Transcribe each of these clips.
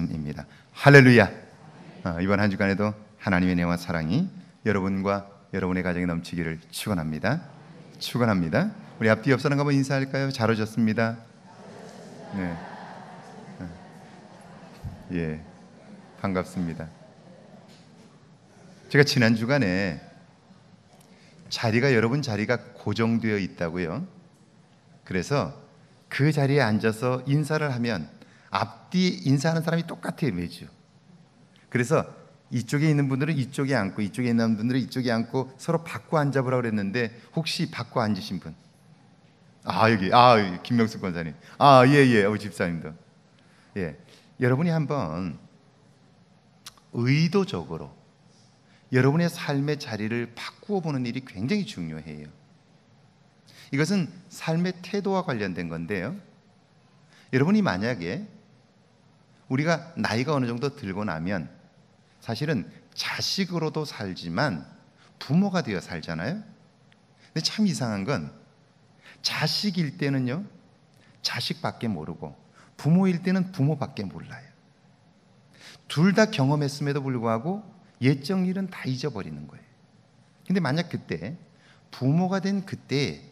입니다. 할렐루야. 이번 한 주간에도 하나님의 은혜와 사랑이 여러분과 여러분의 가정에 넘치기를 축원합니다. 축원합니다. 우리 앞뒤 옆 사람과 한번 인사할까요? 잘 오셨습니다. 네. 예, 반갑습니다. 제가 지난 주간에 여러분 자리가 고정되어 있다고요. 그래서 그 자리에 앉아서 인사를 하면 앞뒤 인사하는 사람이 똑같아요, 매주. 그래서 이쪽에 있는 분들은 이쪽에 앉고 이쪽에 있는 분들은 이쪽에 앉고 서로 바꿔 앉아보라고 그랬는데 혹시 바꿔 앉으신 분? 여기 김명숙 권사님. 예, 우리 집사님도. 예, 여러분이 한번 의도적으로 여러분의 삶의 자리를 바꾸어 보는 일이 굉장히 중요해요. 이것은 삶의 태도와 관련된 건데요. 여러분이 만약에 우리가 나이가 어느 정도 들고 나면 사실은 자식으로도 살지만 부모가 되어 살잖아요. 근데 참 이상한 건 자식일 때는요, 자식밖에 모르고 부모일 때는 부모밖에 몰라요. 둘 다 경험했음에도 불구하고 옛적 일은 다 잊어버리는 거예요. 근데 만약 그때 부모가 된 그때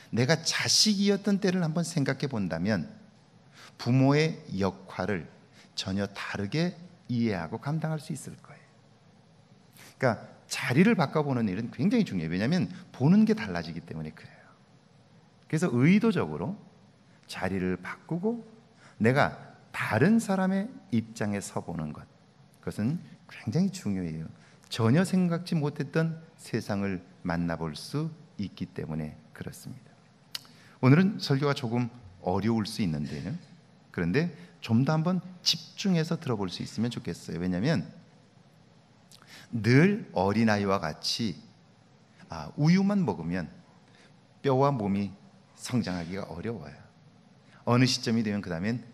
내가 자식이었던 때를 한번 생각해 본다면 부모의 역할을 전혀 다르게 이해하고 감당할 수 있을 거예요. 그러니까 자리를 바꿔보는 일은 굉장히 중요해요. 왜냐하면 보는 게 달라지기 때문에 그래요. 그래서 의도적으로 자리를 바꾸고 내가 다른 사람의 입장에 서보는 것, 그것은 굉장히 중요해요. 전혀 생각지 못했던 세상을 만나볼 수 있기 때문에 그렇습니다. 오늘은 설교가 조금 어려울 수 있는데요. 그런데 좀 더 한번 집중해서 들어볼 수 있으면 좋겠어요. 왜냐하면 늘 어린아이와 같이 우유만 먹으면 뼈와 몸이 성장하기가 어려워요. 어느 시점이 되면 그 다음엔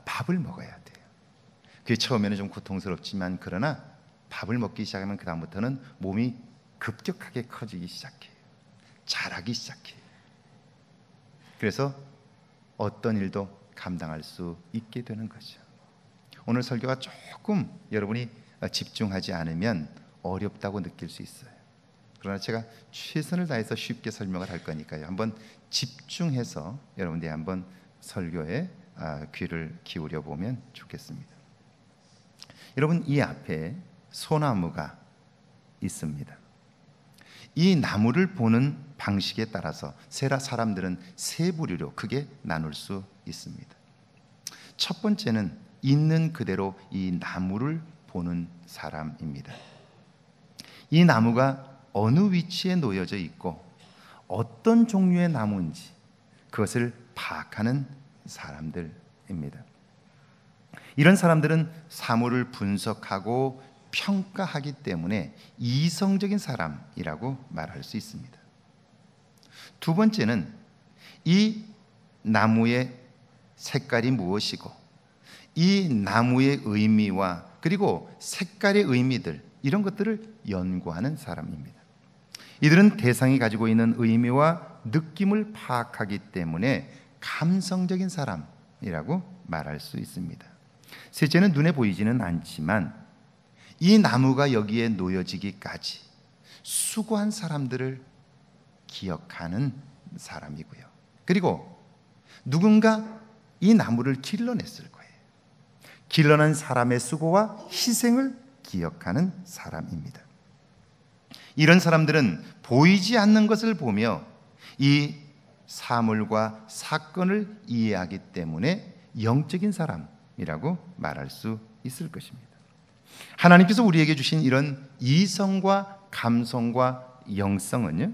밥을 먹어야 돼요. 그게 처음에는 좀 고통스럽지만 그러나 밥을 먹기 시작하면 그 다음부터는 몸이 급격하게 커지기 시작해요. 자라기 시작해요. 그래서 어떤 일도 감당할 수 있게 되는 거죠. 오늘 설교가 조금 여러분이 집중하지 않으면 어렵다고 느낄 수 있어요. 그러나 제가 최선을 다해서 쉽게 설명을 할 거니까요. 한번 집중해서 여러분들이 한번 설교에 귀를 기울여 보면 좋겠습니다. 여러분, 이 앞에 소나무가 있습니다. 이 나무를 보는 방식에 따라서 사람들은 세 부류로 크게 나눌 수 있습니다. 첫 번째는 있는 그대로 이 나무를 보는 사람입니다. 이 나무가 어느 위치에 놓여져 있고 어떤 종류의 나무인지 그것을 파악하는 사람들입니다. 이런 사람들은 사물을 분석하고 평가하기 때문에 이성적인 사람이라고 말할 수 있습니다. 두 번째는 이 나무의 색깔이 무엇이고 이 나무의 의미와 그리고 색깔의 의미들, 이런 것들을 연구하는 사람입니다. 이들은 대상이 가지고 있는 의미와 느낌을 파악하기 때문에 감성적인 사람이라고 말할 수 있습니다. 셋째는 눈에 보이지는 않지만 이 나무가 여기에 놓여지기까지 수고한 사람들을 기억하는 사람이고요. 그리고 누군가 이 나무를 길러냈을 거예요. 길러낸 사람의 수고와 희생을 기억하는 사람입니다. 이런 사람들은 보이지 않는 것을 보며 이 사물과 사건을 이해하기 때문에 영적인 사람이라고 말할 수 있을 것입니다. 하나님께서 우리에게 주신 이런 이성과 감성과 영성은요,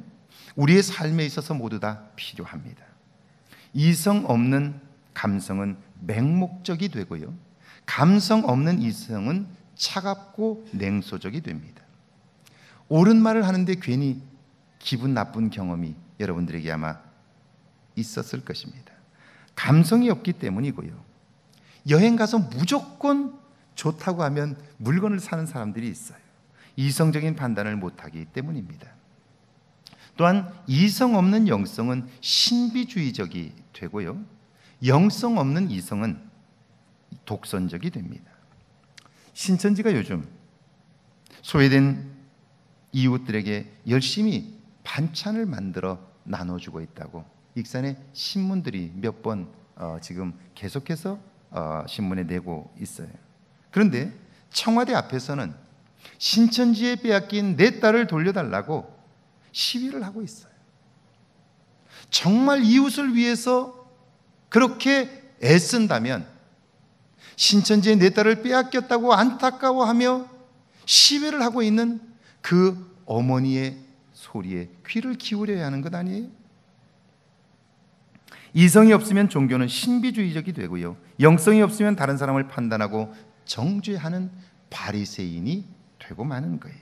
우리의 삶에 있어서 모두 다 필요합니다. 이성 없는 감성은 맹목적이 되고요, 감성 없는 이성은 차갑고 냉소적이 됩니다. 옳은 말을 하는데 괜히 기분 나쁜 경험이 여러분들에게 아마 있었을 것입니다. 감성이 없기 때문이고요, 여행 가서 무조건 좋다고 하면 물건을 사는 사람들이 있어요. 이성적인 판단을 못하기 때문입니다. 또한 이성 없는 영성은 신비주의적이 되고요, 영성 없는 이성은 독선적이 됩니다. 신천지가 요즘 소외된 이웃들에게 열심히 반찬을 만들어 나눠주고 있다고 익산의 신문들이 몇 번 지금 계속해서 신문에 내고 있어요. 그런데 청와대 앞에서는 신천지에 빼앗긴 내 딸을 돌려달라고 시위를 하고 있어요. 정말 이웃을 위해서 그렇게 애쓴다면 신천지에 내 딸을 빼앗겼다고 안타까워하며 시위를 하고 있는 그 어머니의 소리에 귀를 기울여야 하는 것 아니에요? 이성이 없으면 종교는 신비주의적이 되고요, 영성이 없으면 다른 사람을 판단하고 정죄하는 바리새인이 되고 마는 거예요.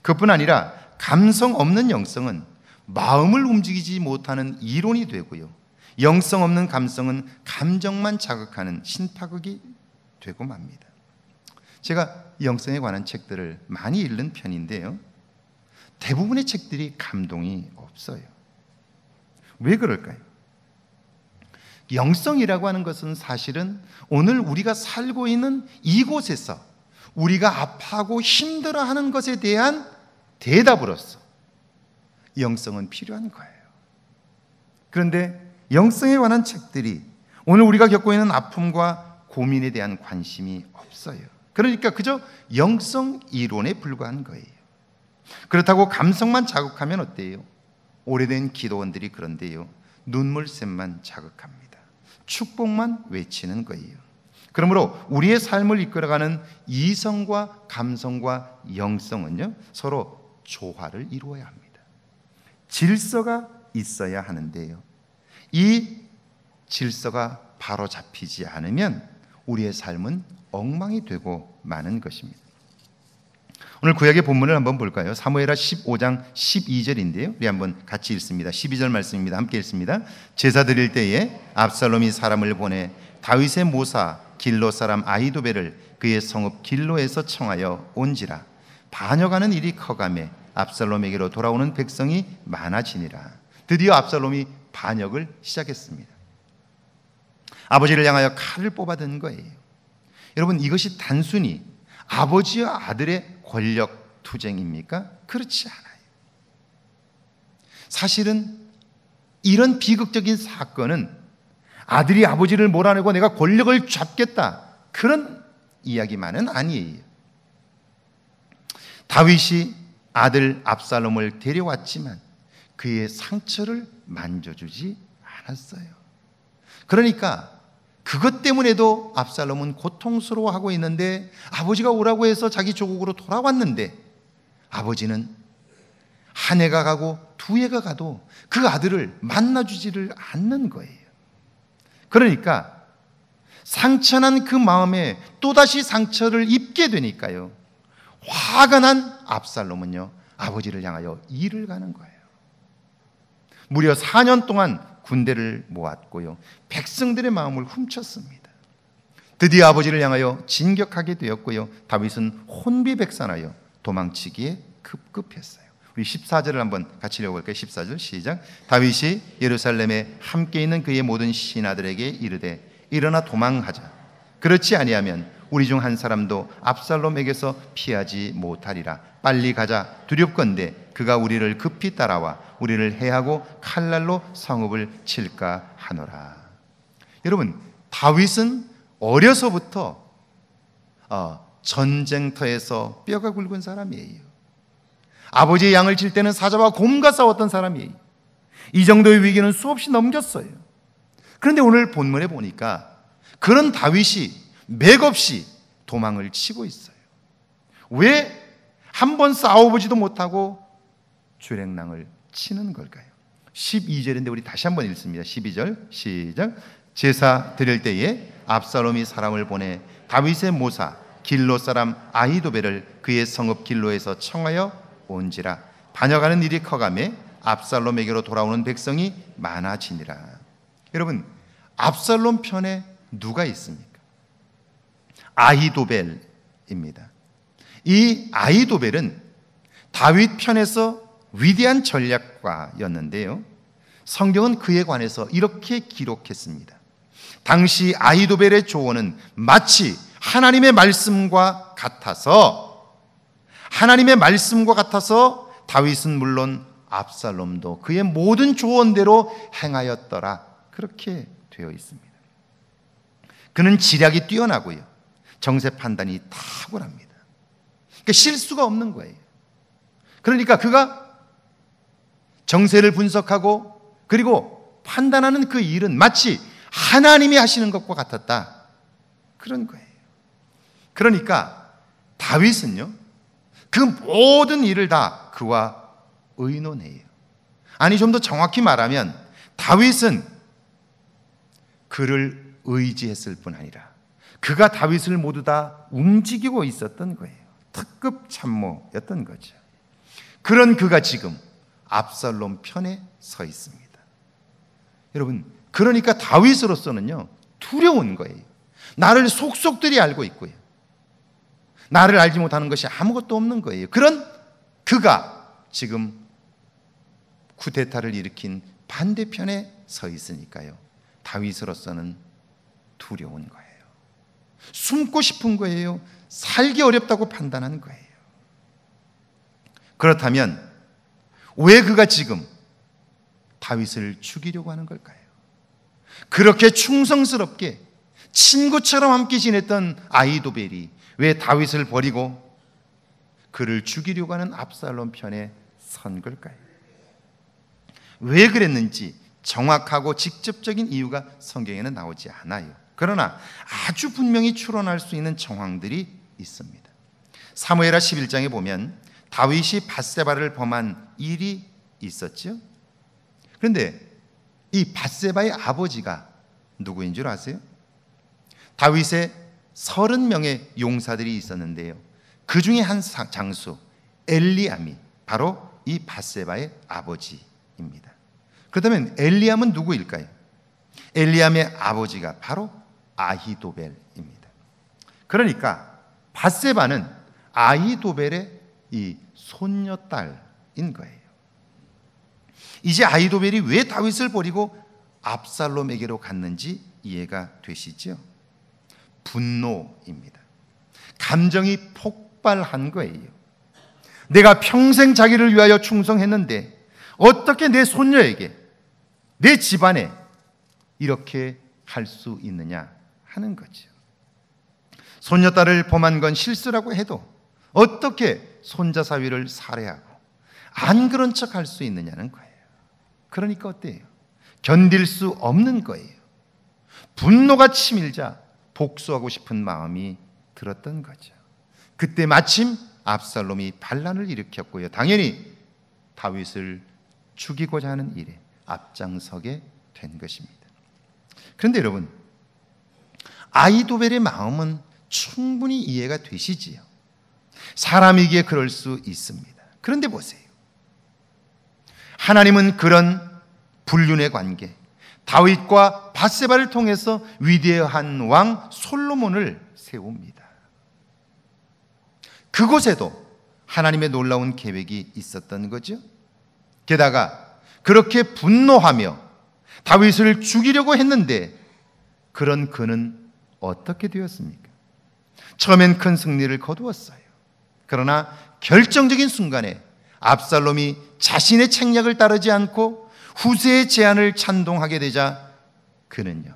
그뿐 아니라 감성 없는 영성은 마음을 움직이지 못하는 이론이 되고요, 영성 없는 감성은 감정만 자극하는 신파극이 되고 맙니다. 제가 영성에 관한 책들을 많이 읽는 편인데요, 대부분의 책들이 감동이 없어요. 왜 그럴까요? 영성이라고 하는 것은 사실은 오늘 우리가 살고 있는 이곳에서 우리가 아파하고 힘들어하는 것에 대한 대답으로서 영성은 필요한 거예요. 그런데 영성에 관한 책들이 오늘 우리가 겪고 있는 아픔과 고민에 대한 관심이 없어요. 그러니까 그저 영성 이론에 불과한 거예요. 그렇다고 감성만 자극하면 어때요? 오래된 기도원들이 그런데요, 눈물샘만 자극합니다. 축복만 외치는 거예요. 그러므로 우리의 삶을 이끌어가는 이성과 감성과 영성은요, 서로 조화를 이루어야 합니다. 질서가 있어야 하는데요, 이 질서가 바로 잡히지 않으면 우리의 삶은 엉망이 되고 마는 것입니다. 오늘 구약의 본문을 한번 볼까요? 사무엘하 15장 12절인데요. 우리 한번 같이 읽습니다. 12절 말씀입니다. 함께 읽습니다. 제사 드릴 때에 압살롬이 사람을 보내 다윗의 모사 길로 사람 아히도벨을 그의 성읍 길로에서 청하여 온지라. 반역하는 일이 커가매 압살롬에게로 돌아오는 백성이 많아지니라. 드디어 압살롬이 반역을 시작했습니다. 아버지를 향하여 칼을 뽑아든 거예요. 여러분, 이것이 단순히 아버지와 아들의 권력 투쟁입니까? 그렇지 않아요. 사실은 이런 비극적인 사건은 아들이 아버지를 몰아내고 내가 권력을 잡겠다, 그런 이야기만은 아니에요. 다윗이 아들 압살롬을 데려왔지만 그의 상처를 만져주지 않았어요. 그러니까 그것 때문에도 압살롬은 고통스러워하고 있는데, 아버지가 오라고 해서 자기 조국으로 돌아왔는데 아버지는 한 해가 가고 두 해가 가도 그 아들을 만나주지를 않는 거예요. 그러니까 상처난 그 마음에 또다시 상처를 입게 되니까요, 화가 난 압살롬은요, 아버지를 향하여 일을 가는 거예요. 무려 4년 동안 군대를 모았고요, 백성들의 마음을 훔쳤습니다. 드디어 아버지를 향하여 진격하게 되었고요, 다윗은 혼비백산하여 도망치기에 급급했어요. 우리 14절을 한번 같이 읽어볼까요? 14절 시작. 다윗이 예루살렘에 함께 있는 그의 모든 신하들에게 이르되 일어나 도망하자. 그렇지 아니하면 우리 중 한 사람도 압살롬에게서 피하지 못하리라. 빨리 가자. 두렵건대 그가 우리를 급히 따라와 우리를 해하고 칼날로 성읍을 칠까 하노라. 여러분, 다윗은 어려서부터 전쟁터에서 뼈가 굵은 사람이에요. 아버지의 양을 칠 때는 사자와 곰과 싸웠던 사람이에요. 이 정도의 위기는 수없이 넘겼어요. 그런데 오늘 본문에 보니까 그런 다윗이 맥없이 도망을 치고 있어요. 왜 한 번 싸워보지도 못하고 주랭랑을 치는 걸까요? 12절인데 우리 다시 한번 읽습니다. 12절 시작. 제사 드릴 때에 압살롬이 사람을 보내 다윗의 모사 길로 사람 아히도벨을 그의 성읍 길로에서 청하여 온지라. 반역하는 일이 커가매 압살롬에게로 돌아오는 백성이 많아지니라. 여러분, 압살롬 편에 누가 있습니까? 아히도벨입니다. 이 아히도벨은 다윗 편에서 위대한 전략가였는데요, 성경은 그에 관해서 이렇게 기록했습니다. 당시 아히도벨의 조언은 마치 하나님의 말씀과 같아서 다윗은 물론 압살롬도 그의 모든 조언대로 행하였더라. 그렇게 되어 있습니다. 그는 지략이 뛰어나고요, 정세 판단이 탁월합니다. 그러니까 실수가 없는 거예요. 그러니까 그가 정세를 분석하고 그리고 판단하는 그 일은 마치 하나님이 하시는 것과 같았다, 그런 거예요. 그러니까 다윗은요, 그 모든 일을 다 그와 의논해요. 아니, 좀 더 정확히 말하면 다윗은 그를 의지했을 뿐 아니라 그가 다윗을 모두 다 움직이고 있었던 거예요. 특급 참모였던 거죠. 그런 그가 지금 압살롬 편에 서 있습니다. 여러분, 그러니까 다윗으로서는요, 두려운 거예요. 나를 속속들이 알고 있고요, 나를 알지 못하는 것이 아무것도 없는 거예요. 그런 그가 지금 쿠데타를 일으킨 반대편에 서 있으니까요, 다윗으로서는 두려운 거예요. 숨고 싶은 거예요. 살기 어렵다고 판단하는 거예요. 그렇다면 왜 그가 지금 다윗을 죽이려고 하는 걸까요? 그렇게 충성스럽게 친구처럼 함께 지냈던 아히도벨이 왜 다윗을 버리고 그를 죽이려고 하는 압살롬 편에 선 걸까요? 왜 그랬는지 정확하고 직접적인 이유가 성경에는 나오지 않아요. 그러나 아주 분명히 추론할 수 있는 정황들이 있습니다. 사무엘하 11장에 보면 다윗이 밧세바를 범한 일이 있었죠. 그런데 이 밧세바의 아버지가 누구인 줄 아세요? 다윗의 30명의 용사들이 있었는데요, 그 중에 한 장수 엘리암이 바로 이 밧세바의 아버지입니다. 그렇다면 엘리암은 누구일까요? 엘리암의 아버지가 바로 아히도벨입니다. 그러니까 밧세바는 아히도벨의 이 손녀딸인 거예요. 이제 아히도벨이 왜 다윗을 버리고 압살롬에게로 갔는지 이해가 되시죠? 분노입니다. 감정이 폭발한 거예요. 내가 평생 자기를 위하여 충성했는데 어떻게 내 손녀에게, 내 집안에 이렇게 할 수 있느냐 하는 거죠. 손녀딸을 범한 건 실수라고 해도 어떻게 손자 사위를 살해하고 안 그런 척 할 수 있느냐는 거예요. 그러니까 어때요? 견딜 수 없는 거예요. 분노가 치밀자 복수하고 싶은 마음이 들었던 거죠. 그때 마침 압살롬이 반란을 일으켰고요, 당연히 다윗을 죽이고자 하는 일에 앞장서게 된 것입니다. 그런데 여러분, 아히도벨의 마음은 충분히 이해가 되시지요. 사람이기에 그럴 수 있습니다. 그런데 보세요. 하나님은 그런 불륜의 관계, 다윗과 밧세바를 통해서 위대한 왕 솔로몬을 세웁니다. 그곳에도 하나님의 놀라운 계획이 있었던 거죠. 게다가 그렇게 분노하며 다윗을 죽이려고 했는데 그런 그는 어떻게 되었습니까? 처음엔 큰 승리를 거두었어요. 그러나 결정적인 순간에 압살롬이 자신의 책략을 따르지 않고 후세의 제안을 찬동하게 되자 그는요,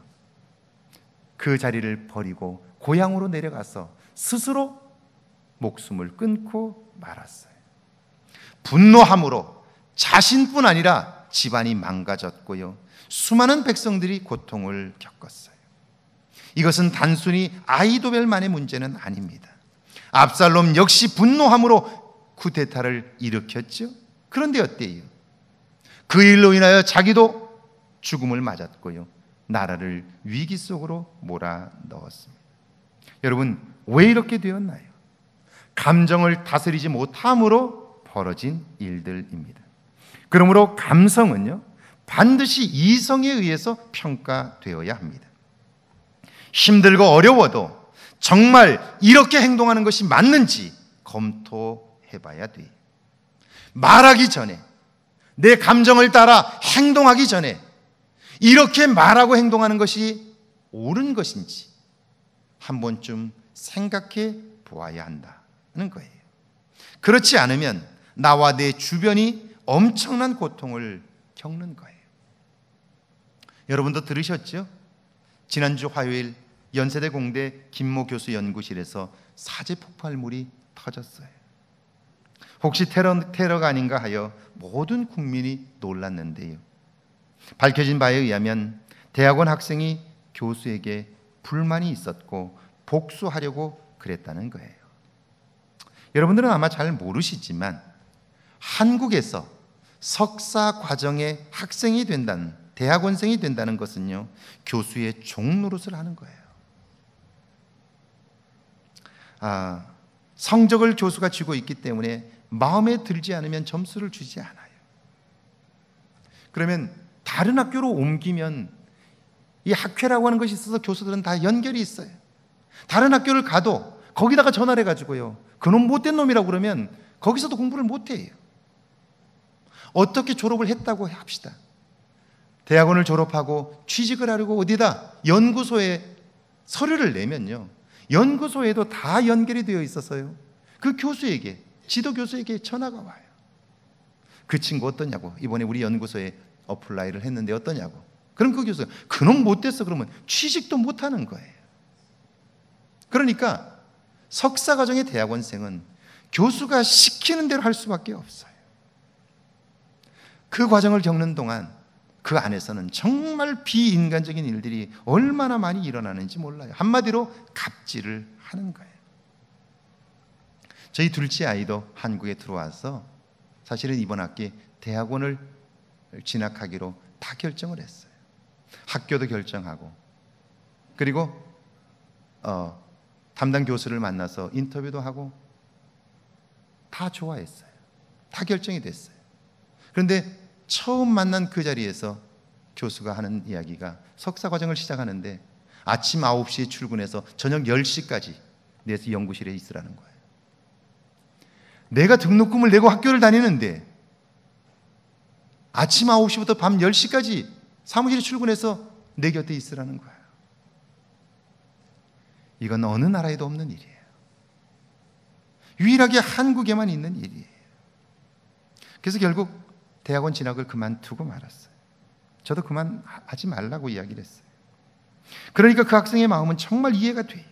그 자리를 버리고 고향으로 내려가서 스스로 목숨을 끊고 말았어요. 분노함으로 자신뿐 아니라 집안이 망가졌고요, 수많은 백성들이 고통을 겪었어요. 이것은 단순히 아히도벨만의 문제는 아닙니다. 압살롬 역시 분노함으로 쿠데타를 일으켰죠. 그런데 어때요? 그 일로 인하여 자기도 죽음을 맞았고요, 나라를 위기 속으로 몰아넣었습니다. 여러분, 왜 이렇게 되었나요? 감정을 다스리지 못함으로 벌어진 일들입니다. 그러므로 감성은요, 반드시 이성에 의해서 평가되어야 합니다. 힘들고 어려워도 정말 이렇게 행동하는 것이 맞는지 검토해봐야 돼요. 말하기 전에, 내 감정을 따라 행동하기 전에 이렇게 말하고 행동하는 것이 옳은 것인지 한 번쯤 생각해 보아야 한다는 거예요. 그렇지 않으면 나와 내 주변이 엄청난 고통을 겪는 거예요. 여러분도 들으셨죠? 지난주 화요일 연세대 공대 김모 교수 연구실에서 사제 폭발물이 터졌어요. 혹시 테러가 아닌가 하여 모든 국민이 놀랐는데요. 밝혀진 바에 의하면 대학원 학생이 교수에게 불만이 있었고 복수하려고 그랬다는 거예요. 여러분들은 아마 잘 모르시지만 한국에서 석사 과정의 학생이 된다는, 대학원생이 된다는 것은요, 교수의 종노릇을 하는 거예요. 성적을 교수가 쥐고 있기 때문에 마음에 들지 않으면 점수를 주지 않아요. 그러면 다른 학교로 옮기면 이 학회라고 하는 것이 있어서 교수들은 다 연결이 있어요. 다른 학교를 가도 거기다가 전화를 해가지고요, 그놈 못된 놈이라고 그러면 거기서도 공부를 못해요. 어떻게 졸업을 했다고 합시다. 대학원을 졸업하고 취직을 하려고 어디다 연구소에 서류를 내면요, 연구소에도 다 연결이 되어 있어서요, 그 교수에게, 지도 교수에게 전화가 와요. 그 친구 어떠냐고, 이번에 우리 연구소에 어플라이를 했는데 어떠냐고. 그럼 그 교수가 그놈 못됐어 그러면 취직도 못하는 거예요. 그러니까 석사과정의 대학원생은 교수가 시키는 대로 할 수밖에 없어요. 그 과정을 겪는 동안 그 안에서는 정말 비인간적인 일들이 얼마나 많이 일어나는지 몰라요. 한마디로 갑질을 하는 거예요. 저희 둘째 아이도 한국에 들어와서 사실은 이번 학기 대학원을 진학하기로 다 결정을 했어요. 학교도 결정하고, 그리고 담당 교수를 만나서 인터뷰도 하고 다 좋아했어요. 다 결정이 됐어요. 그런데 처음 만난 그 자리에서 교수가 하는 이야기가, 석사 과정을 시작하는데 아침 9시에 출근해서 저녁 10시까지 내 연구실에 있으라는 거예요. 내가 등록금을 내고 학교를 다니는데 아침 9시부터 밤 10시까지 사무실에 출근해서 내 곁에 있으라는 거예요. 이건 어느 나라에도 없는 일이에요. 유일하게 한국에만 있는 일이에요. 그래서 결국 대학원 진학을 그만두고 말았어요. 저도 그만하지 말라고 이야기를 했어요. 그러니까 그 학생의 마음은 정말 이해가 돼요.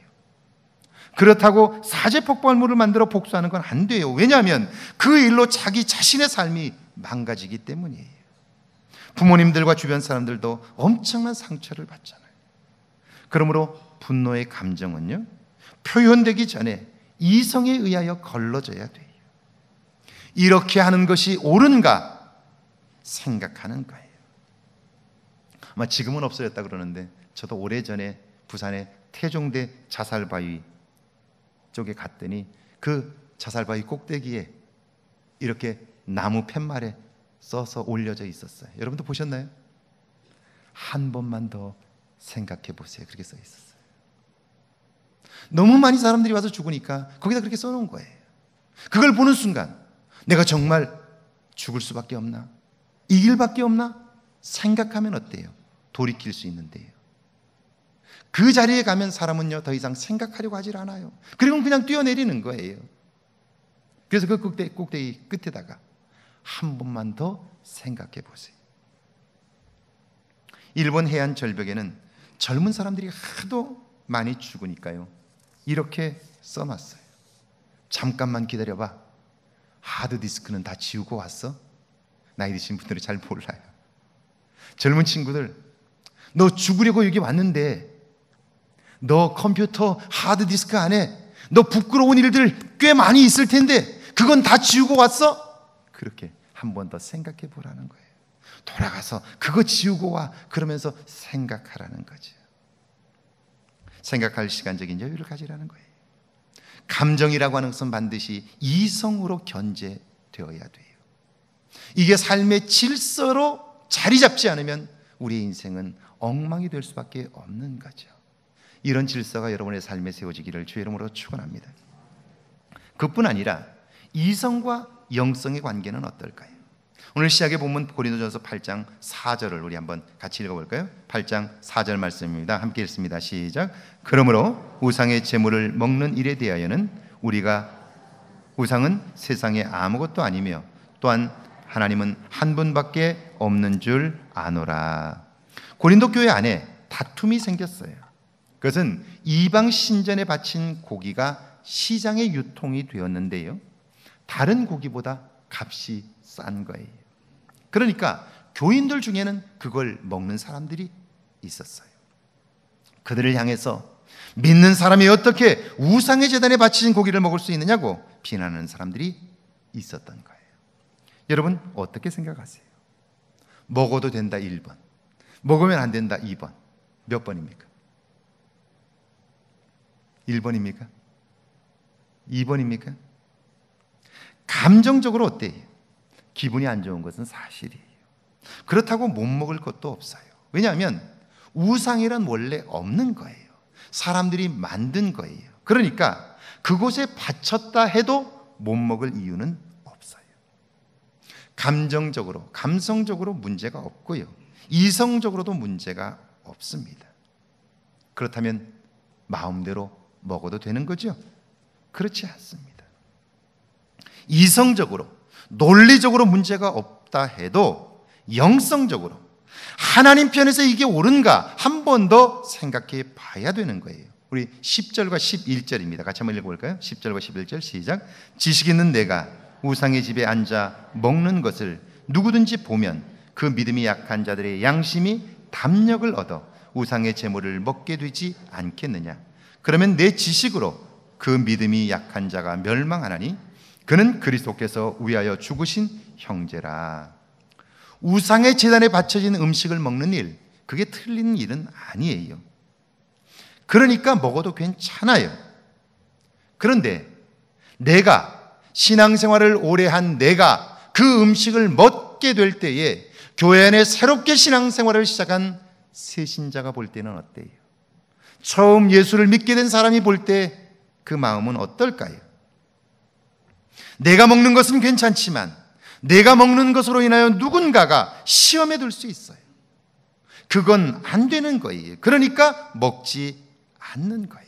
그렇다고 사제 폭발물을 만들어 복수하는 건 안 돼요. 왜냐하면 그 일로 자기 자신의 삶이 망가지기 때문이에요. 부모님들과 주변 사람들도 엄청난 상처를 받잖아요. 그러므로 분노의 감정은요, 표현되기 전에 이성에 의하여 걸러져야 돼요. 이렇게 하는 것이 옳은가 생각하는 거예요. 아마 지금은 없어졌다 그러는데 저도 오래전에 부산의 태종대 자살바위 쪽에 갔더니 그 자살바위 꼭대기에 이렇게 나무 팻말에 써서 올려져 있었어요. 여러분도 보셨나요? 한 번만 더 생각해 보세요. 그렇게 써 있었어요. 너무 많이 사람들이 와서 죽으니까 거기다 그렇게 써놓은 거예요. 그걸 보는 순간 내가 정말 죽을 수밖에 없나? 이 길밖에 없나? 생각하면 어때요? 돌이킬 수 있는데요. 그 자리에 가면 사람은요, 더 이상 생각하려고 하질 않아요. 그리고 그냥 뛰어내리는 거예요. 그래서 그 꼭대기 끝에다가 한 번만 더 생각해 보세요. 일본 해안 절벽에는 젊은 사람들이 하도 많이 죽으니까요, 이렇게 써놨어요. 잠깐만 기다려봐. 하드디스크는 다 지우고 왔어? 나이 드신 분들은 잘 몰라요. 젊은 친구들, 너 죽으려고 여기 왔는데 너 컴퓨터 하드디스크 안에 너 부끄러운 일들 꽤 많이 있을 텐데 그건 다 지우고 왔어? 그렇게 한 번 더 생각해 보라는 거예요. 돌아가서 그거 지우고 와, 그러면서 생각하라는 거죠. 생각할 시간적인 여유를 가지라는 거예요. 감정이라고 하는 것은 반드시 이성으로 견제되어야 돼요. 이게 삶의 질서로 자리 잡지 않으면 우리의 인생은 엉망이 될 수밖에 없는 거죠. 이런 질서가 여러분의 삶에 세워지기를 주의 이름으로 축원합니다. 그뿐 아니라 이성과 영성의 관계는 어떨까요? 오늘 시작의 본문 고린도전서 8장 4절을 우리 한번 같이 읽어볼까요? 8장 4절 말씀입니다. 함께 읽습니다. 시작. 그러므로 우상의 제물을 먹는 일에 대하여는 우상은 세상에 아무것도 아니며 또한 하나님은 한 분밖에 없는 줄 아노라. 고린도 교회 안에 다툼이 생겼어요. 그것은 이방 신전에 바친 고기가 시장에 유통이 되었는데요, 다른 고기보다 값이 싼 거예요. 그러니까 교인들 중에는 그걸 먹는 사람들이 있었어요. 그들을 향해서 믿는 사람이 어떻게 우상의 제단에 바치신 고기를 먹을 수 있느냐고 비난하는 사람들이 있었던 거예요. 여러분 어떻게 생각하세요? 먹어도 된다 1번, 먹으면 안 된다 2번. 몇 번입니까? 1번입니까? 2번입니까? 감정적으로 어때요? 기분이 안 좋은 것은 사실이에요. 그렇다고 못 먹을 것도 없어요. 왜냐하면 우상이란 원래 없는 거예요. 사람들이 만든 거예요. 그러니까 그곳에 바쳤다 해도 못 먹을 이유는 없어요. 감정적으로, 감성적으로 문제가 없고요, 이성적으로도 문제가 없습니다. 그렇다면 마음대로 먹어도 되는 거죠? 그렇지 않습니다. 이성적으로, 논리적으로 문제가 없다 해도 영성적으로 하나님 편에서 이게 옳은가 한 번 더 생각해 봐야 되는 거예요. 우리 10절과 11절입니다. 같이 한번 읽어볼까요? 10절과 11절 시작. 지식 있는 내가 우상의 집에 앉아 먹는 것을 누구든지 보면 그 믿음이 약한 자들의 양심이 담력을 얻어 우상의 제물을 먹게 되지 않겠느냐. 그러면 내 지식으로 그 믿음이 약한 자가 멸망하나니 그는 그리스도께서 위하여 죽으신 형제라. 우상의 제단에 바쳐진 음식을 먹는 일, 그게 틀린 일은 아니에요. 그러니까 먹어도 괜찮아요. 그런데 내가 신앙생활을 오래 한 내가 그 음식을 먹게 될 때에 교회 안에 새롭게 신앙생활을 시작한 새신자가 볼 때는 어때요? 처음 예수를 믿게 된 사람이 볼 때 그 마음은 어떨까요? 내가 먹는 것은 괜찮지만 내가 먹는 것으로 인하여 누군가가 시험에 들 수 있어요. 그건 안 되는 거예요. 그러니까 먹지 않는 거예요.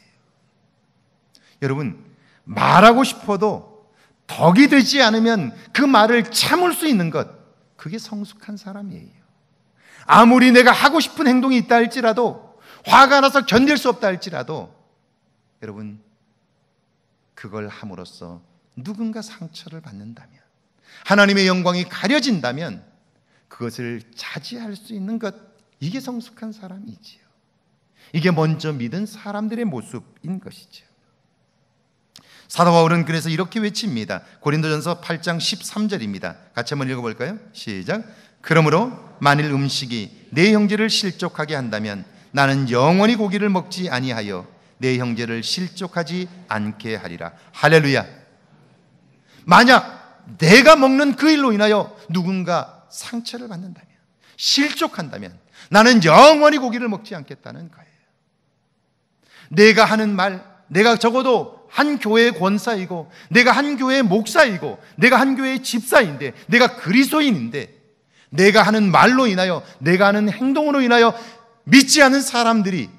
여러분, 말하고 싶어도 덕이 되지 않으면 그 말을 참을 수 있는 것, 그게 성숙한 사람이에요. 아무리 내가 하고 싶은 행동이 있다 할지라도, 화가 나서 견딜 수 없다 할지라도, 여러분, 그걸 함으로써 누군가 상처를 받는다면, 하나님의 영광이 가려진다면 그것을 자제할 수 있는 것, 이게 성숙한 사람이지요. 이게 먼저 믿은 사람들의 모습인 것이죠. 사도 바울은 그래서 이렇게 외칩니다. 고린도전서 8장 13절입니다. 같이 한번 읽어볼까요? 시작. 그러므로 만일 음식이 내 형제를 실족하게 한다면 나는 영원히 고기를 먹지 아니하여 내 형제를 실족하지 않게 하리라. 할렐루야. 만약 내가 먹는 그 일로 인하여 누군가 상처를 받는다면, 실족한다면 나는 영원히 고기를 먹지 않겠다는 거예요. 내가 하는 말, 내가 적어도 한 교회의 권사이고, 내가 한 교회의 목사이고, 내가 한 교회의 집사인데, 내가 그리스도인인데, 내가 하는 말로 인하여, 내가 하는 행동으로 인하여 믿지 않은 사람들이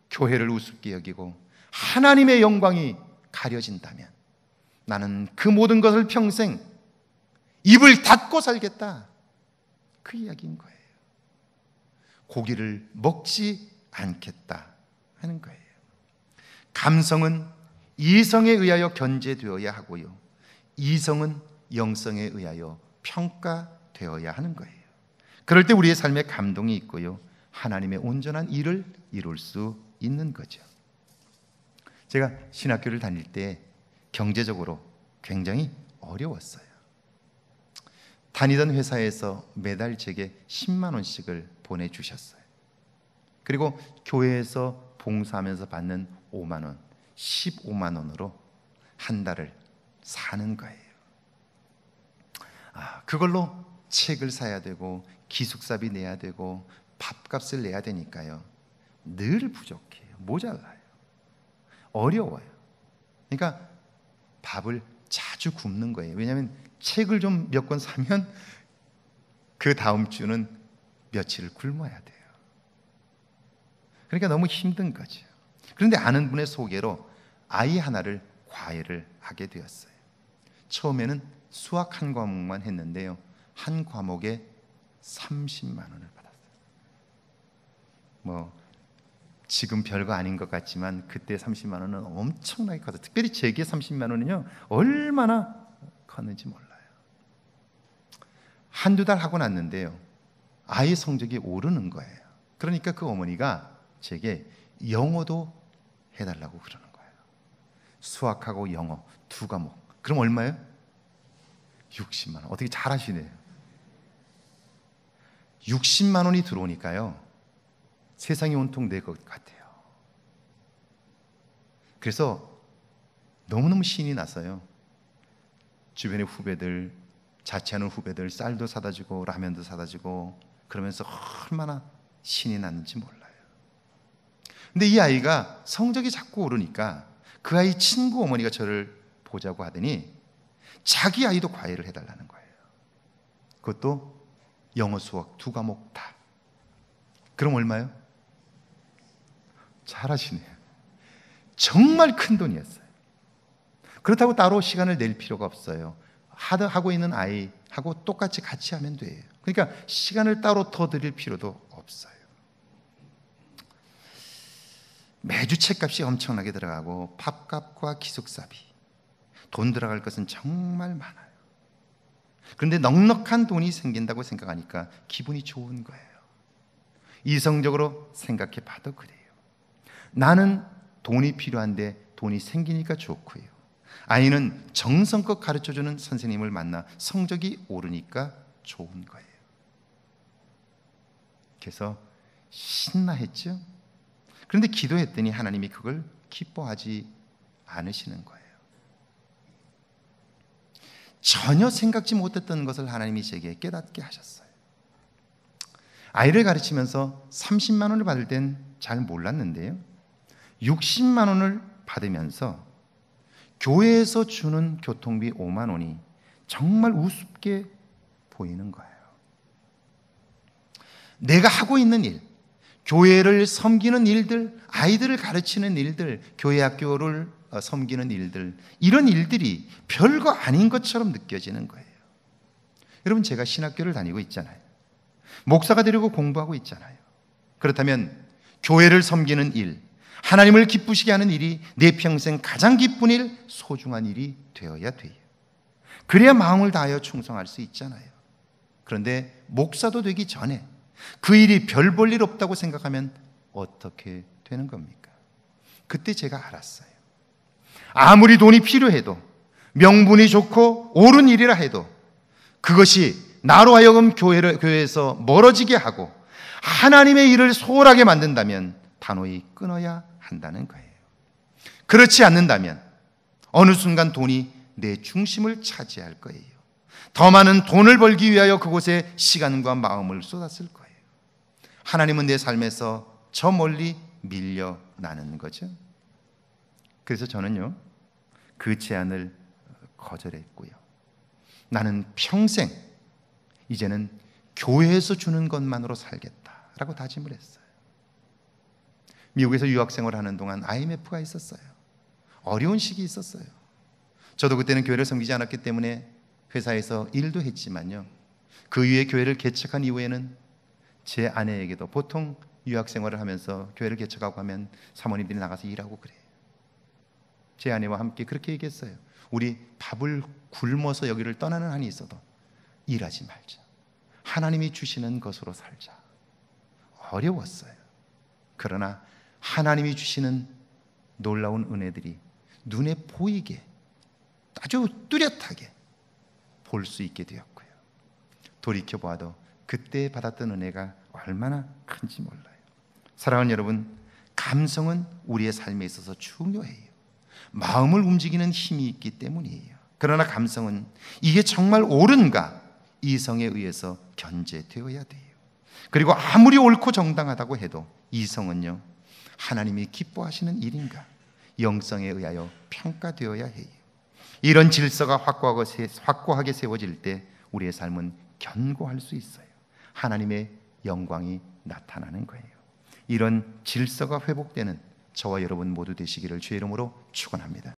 교회를 우습게 여기고 하나님의 영광이 가려진다면 나는 그 모든 것을 평생 입을 닫고 살겠다, 그 이야기인 거예요. 고기를 먹지 않겠다 하는 거예요. 감성은 이성에 의하여 견제되어야 하고요, 이성은 영성에 의하여 평가되어야 하는 거예요. 그럴 때 우리의 삶에 감동이 있고요, 하나님의 온전한 일을 이룰 수 있는 거죠. 제가 신학교를 다닐 때 경제적으로 굉장히 어려웠어요. 다니던 회사에서 매달 제게 10만 원씩을 보내주셨어요. 그리고 교회에서 봉사하면서 받는 5만 원, 15만 원으로 한 달을 사는 거예요. 그걸로 책을 사야 되고 기숙사비 내야 되고 밥값을 내야 되니까요, 늘 부족해요. 모자라요. 어려워요. 그러니까 밥을 자주 굶는 거예요. 왜냐하면 책을 좀 몇 권 사면 그 다음 주는 며칠을 굶어야 돼요. 그러니까 너무 힘든 거죠. 그런데 아는 분의 소개로 아이 하나를 과외를 하게 되었어요. 처음에는 수학 한 과목만 했는데요, 한 과목에 30만 원을 받았어요. 지금 별거 아닌 것 같지만 그때 30만 원은 엄청나게 커서, 특별히 제게 30만 원은요 얼마나 컸는지 몰라요. 한두 달 하고 났는데요, 아이 성적이 오르는 거예요. 그러니까 그 어머니가 제게 영어도 해달라고 그러는 거예요. 수학하고 영어 두 과목. 그럼 얼마예요? 60만 원. 어떻게 잘하시네요. 60만 원이 들어오니까요, 세상이 온통 내 것 같아요. 그래서 너무너무 신이 났어요. 주변의 후배들, 자취하는 후배들 쌀도 사다 주고 라면도 사다 주고 그러면서 얼마나 신이 났는지 몰라요. 근데 이 아이가 성적이 자꾸 오르니까 그 아이 친구 어머니가 저를 보자고 하더니 자기 아이도 과외를 해달라는 거예요. 그것도 영어 수학 두 과목 다. 그럼 얼마요? 잘하시네요. 정말 큰 돈이었어요. 그렇다고 따로 시간을 낼 필요가 없어요. 하고 있는 아이하고 똑같이 같이 하면 돼요. 그러니까 시간을 따로 더 드릴 필요도 없어요. 매주 책값이 엄청나게 들어가고 밥값과 기숙사비, 돈 들어갈 것은 정말 많아요. 그런데 넉넉한 돈이 생긴다고 생각하니까 기분이 좋은 거예요. 이성적으로 생각해 봐도 그래요. 나는 돈이 필요한데 돈이 생기니까 좋고요, 아이는 정성껏 가르쳐주는 선생님을 만나 성적이 오르니까 좋은 거예요. 그래서 신나했죠. 그런데 기도했더니 하나님이 그걸 기뻐하지 않으시는 거예요. 전혀 생각지 못했던 것을 하나님이 제게 깨닫게 하셨어요. 아이를 가르치면서 30만 원을 받을 땐 잘 몰랐는데요, 60만 원을 받으면서 교회에서 주는 교통비 5만 원이 정말 우습게 보이는 거예요. 내가 하고 있는 일, 교회를 섬기는 일들, 아이들을 가르치는 일들, 교회 학교를 섬기는 일들, 이런 일들이 별거 아닌 것처럼 느껴지는 거예요. 여러분, 제가 신학교를 다니고 있잖아요. 목사가 되려고 공부하고 있잖아요. 그렇다면 교회를 섬기는 일, 하나님을 기쁘시게 하는 일이 내 평생 가장 기쁜 일, 소중한 일이 되어야 돼요. 그래야 마음을 다하여 충성할 수 있잖아요. 그런데 목사도 되기 전에 그 일이 별 볼 일 없다고 생각하면 어떻게 되는 겁니까? 그때 제가 알았어요. 아무리 돈이 필요해도, 명분이 좋고 옳은 일이라 해도 그것이 나로 하여금 교회에서 멀어지게 하고 하나님의 일을 소홀하게 만든다면 단호히 끊어야 한다는 거예요. 그렇지 않는다면 어느 순간 돈이 내 중심을 차지할 거예요. 더 많은 돈을 벌기 위하여 그곳에 시간과 마음을 쏟았을 거예요. 하나님은 내 삶에서 저 멀리 밀려나는 거죠. 그래서 저는요, 그 제안을 거절했고요, 나는 평생 이제는 교회에서 주는 것만으로 살겠다라고 다짐을 했어요. 미국에서 유학생활을 하는 동안 IMF가 있었어요. 어려운 시기 있었어요. 저도 그때는 교회를 섬기지 않았기 때문에 회사에서 일도 했지만요, 그 위에 교회를 개척한 이후에는 제 아내에게도, 보통 유학생활을 하면서 교회를 개척하고 하면 사모님들이 나가서 일하고 그래요. 제 아내와 함께 그렇게 얘기했어요. 우리 밥을 굶어서 여기를 떠나는 한이 있어도 일하지 말자. 하나님이 주시는 것으로 살자. 어려웠어요. 그러나 하나님이 주시는 놀라운 은혜들이 눈에 보이게, 아주 뚜렷하게 볼 수 있게 되었고요, 돌이켜보아도 그때 받았던 은혜가 얼마나 큰지 몰라요. 사랑하는 여러분, 감성은 우리의 삶에 있어서 중요해요. 마음을 움직이는 힘이 있기 때문이에요. 그러나 감성은 이게 정말 옳은가 이성에 의해서 견제되어야 돼요. 그리고 아무리 옳고 정당하다고 해도 이성은요, 하나님이 기뻐하시는 일인가 영성에 의하여 평가되어야 해요. 이런 질서가 확고하게 세워질 때 우리의 삶은 견고할 수 있어요. 하나님의 영광이 나타나는 거예요. 이런 질서가 회복되는 저와 여러분 모두 되시기를 주의 이름으로 축원합니다.